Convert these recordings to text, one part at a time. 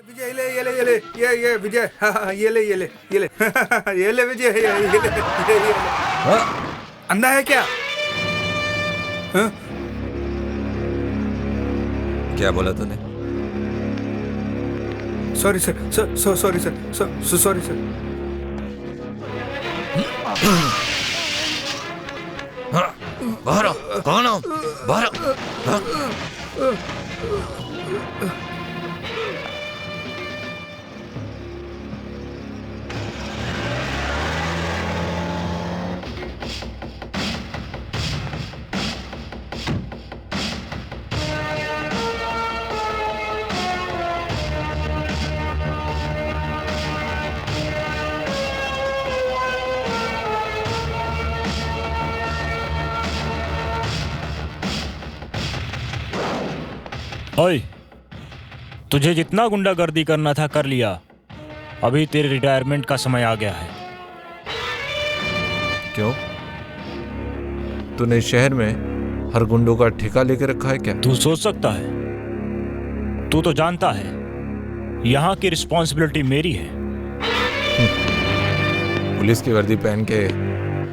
विजय ये विजय, हाँ, ये ले ये ले विजय, ये ले। अंधा है क्या? हाँ? क्या बोला तूने? Sorry sir, sorry sir, sorry sir. बाहर आओ, कौन हो? बाहर आओ। हाँ? ओए, तुझे जितना गुंडागर्दी करना था कर लिया। अभी तेरे रिटायरमेंट का समय आ गया है। क्यों? तूने शहर में हर गुंडों का ठेका लेके रखा है क्या? तू सोच सकता है? तू तो जानता है यहाँ की रिस्पॉन्सिबिलिटी मेरी है। पुलिस की वर्दी पहन के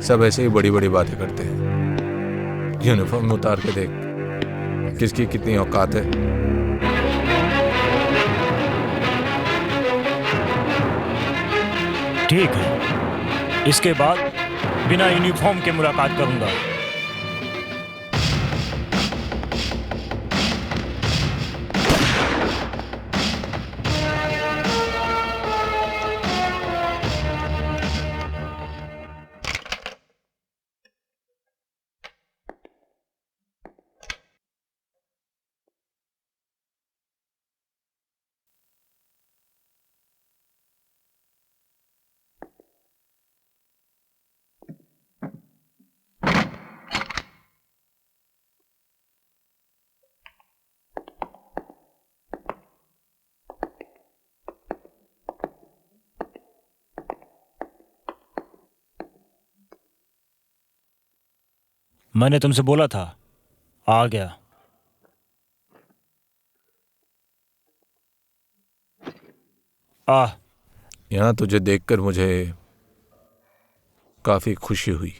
सब ऐसे ही बड़ी बड़ी बातें करते हैं। यूनिफॉर्म उतार के देख किसकी कितनी औकात है। ठीक है, इसके बाद बिना यूनिफॉर्म के मुलाकात करूंगा। मैंने तुमसे बोला था, आ गया। यहाँ तुझे देखकर मुझे काफी खुशी हुई।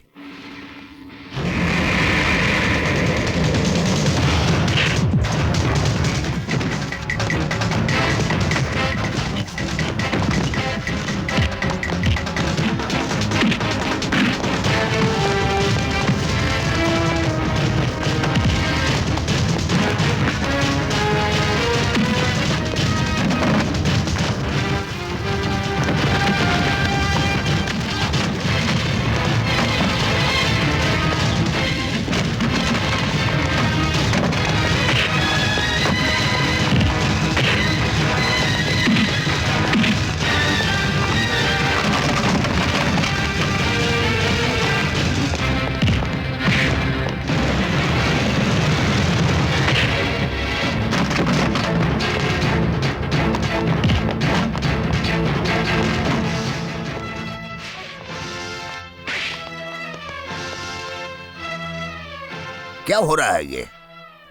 क्या हो रहा है? ये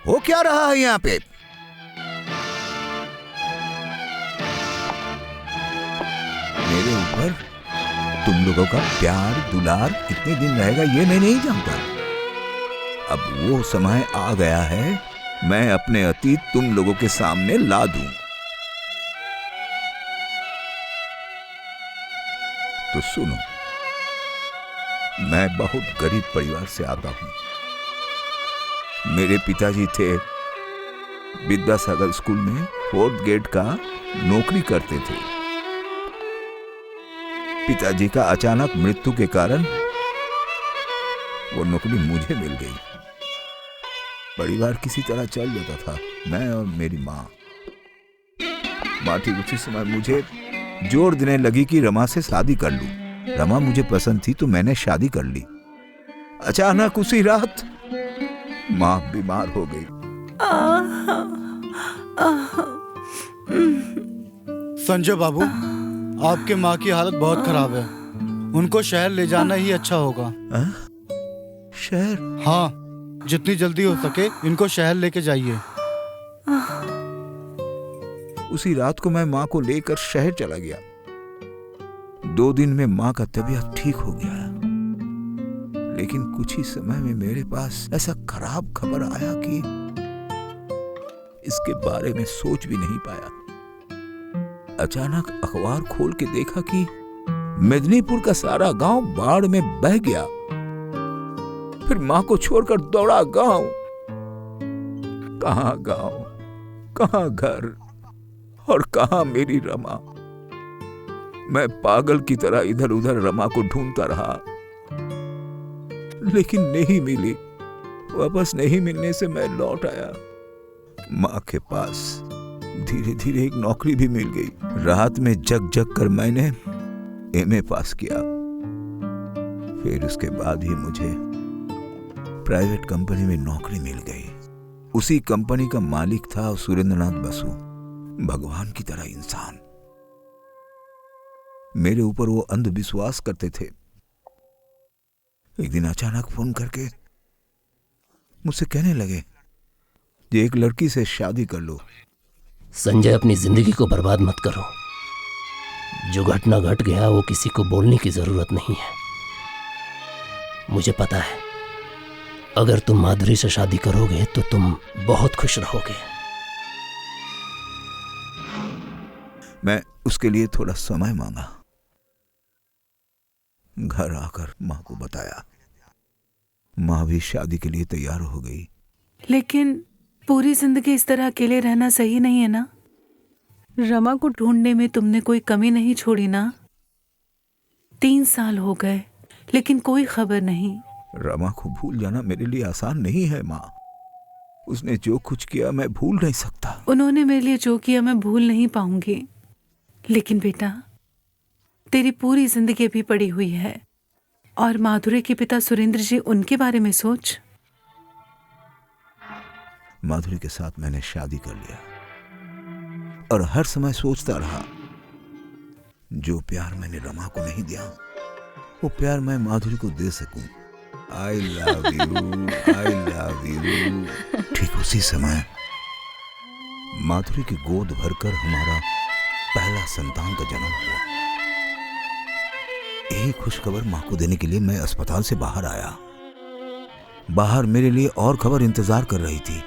हो क्या रहा है यहाँ पे? मेरे ऊपर तुम लोगों का प्यार दुलार कितने दिन रहेगा ये मैं नहीं जानता। अब वो समय आ गया है, मैं अपने अतीत तुम लोगों के सामने ला दूं। तो सुनो, मैं बहुत गरीब परिवार से आता हूं। मेरे पिताजी थे विद्यासागर स्कूल में 4th ग्रेड का नौकरी करते थे। पिताजी का अचानक मृत्यु के कारण वो नौकरी मुझे मिल गई। परिवार किसी तरह चल जाता था, मैं और मेरी माँ ठीक उसी समय मुझे जोर देने लगी कि रमा से शादी कर लूं। रमा मुझे पसंद थी तो मैंने शादी कर ली। अचानक उसी रात माँ बीमार हो गई। संजय बाबू, आपके माँ की हालत बहुत खराब है। उनको शहर ले जाना ही अच्छा होगा। शहर? हाँ, जितनी जल्दी हो सके इनको शहर लेके जाइए। उसी रात को मैं माँ को लेकर शहर चला गया। 2 दिन में माँ का तबीयत ठीक हो गया, लेकिन कुछ ही समय में मेरे पास ऐसा खराब खबर आया कि इसके बारे में सोच भी नहीं पाया। अचानक अखबार खोल के देखा कि मेदिनीपुर का सारा गांव बाढ़ में बह गया। फिर माँ को छोड़कर दौड़ा गांव। कहां गांव, कहां घर और कहां मेरी रमा। मैं पागल की तरह इधर उधर रमा को ढूंढता रहा, लेकिन नहीं मिली। वापस नहीं मिलने से मैं लौट आया। माँ के पास धीरे धीरे एक नौकरी भी मिल गई। रात में जग जग कर मैंने एमए पास किया। फिर उसके बाद ही मुझे प्राइवेट कंपनी में नौकरी मिल गई। उसी कंपनी का मालिक था सुरेंद्रनाथ बसु, भगवान की तरह इंसान। मेरे ऊपर वो अंधविश्वास करते थे। एक दिन अचानक फोन करके मुझसे कहने लगे कि एक लड़की से शादी कर लो। संजय, अपनी जिंदगी को बर्बाद मत करो। जो घटना घट गया वो किसी को बोलने की जरूरत नहीं है। मुझे पता है, अगर तुम माधुरी से शादी करोगे तो तुम बहुत खुश रहोगे। मैं उसके लिए थोड़ा समय मांगा। घर आकर माँ को बताया। माँ भी शादी के लिए तैयार हो गई। लेकिन पूरी जिंदगी इस तरह अकेले रहना सही नहीं है ना। रमा को ढूंढने में तुमने कोई कमी नहीं छोड़ी ना। 3 साल हो गए लेकिन कोई खबर नहीं। रमा को भूल जाना मेरे लिए आसान नहीं है माँ। उसने जो कुछ किया मैं भूल नहीं सकता। उन्होंने मेरे लिए जो किया मैं भूल नहीं पाऊंगी। लेकिन बेटा, तेरी पूरी जिंदगी अभी पड़ी हुई है और माधुरी के पिता सुरेंद्र जी, उनके बारे में सोच। माधुरी के साथ मैंने शादी कर लिया और हर समय सोचता रहा, जो प्यार मैंने रमा को नहीं दिया वो प्यार मैं माधुरी को दे सकूं। I love you, I love you. ठीक उसी समय माधुरी की गोद भरकर हमारा पहला संतान का जन्म हुआ। यही खुशखबर मां को देने के लिए मैं अस्पताल से बाहर आया। बाहर मेरे लिए और खबर इंतजार कर रही थी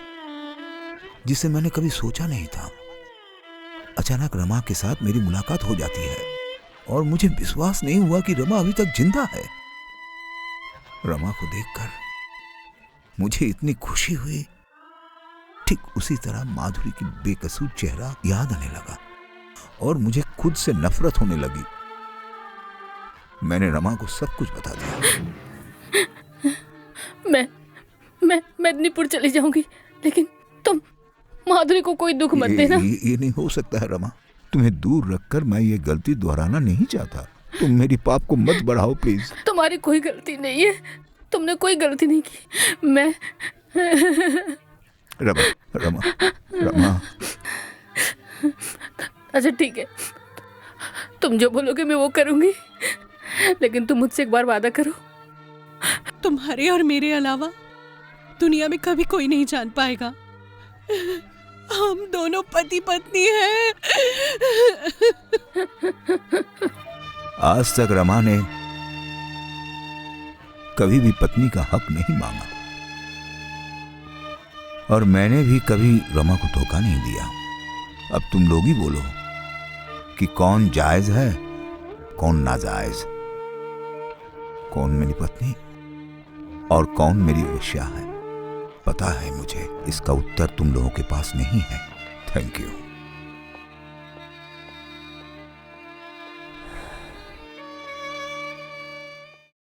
जिसे मैंने कभी सोचा नहीं था। अचानक रमा के साथ मेरी मुलाकात हो जाती है और मुझे विश्वास नहीं हुआ कि रमा अभी तक जिंदा है। रमा को देखकर मुझे इतनी खुशी हुई। ठीक उसी तरह माधुरी की बेकसूर चेहरा याद आने लगा और मुझे खुद से नफरत होने लगी। मैंने रमा को सब कुछ बता दिया। मैं मेदिनीपुर चली जाऊंगी, लेकिन तुम माधुरी को कोई दुख मत देना। ये नहीं हो सकता है रमा। तुम्हें दूर रखकर मैं ये गलती दोहराना नहीं चाहता। तुम मेरी पाप को मत बढ़ाओ प्लीज। तुम्हारी कोई गलती नहीं है। तुमने कोई गलती नहीं की। मैं रमा रमा रमा। अच्छा ठीक है, तुम जो बोलोगे मैं वो करूंगी, लेकिन तुम मुझसे एक बार वादा करो। तुम्हारे और मेरे अलावा दुनिया में कभी कोई नहीं जान पाएगा, हम दोनों पति पत्नी हैं। आज तक रमा ने कभी भी पत्नी का हक नहीं मांगा और मैंने भी कभी रमा को धोखा नहीं दिया। अब तुम लोग ही बोलो कि कौन जायज है, कौन नाजायज, कौन मेरी पत्नी और कौन मेरी वेश्या है। पता है मुझे, इसका उत्तर तुम लोगों के पास नहीं है। Thank you.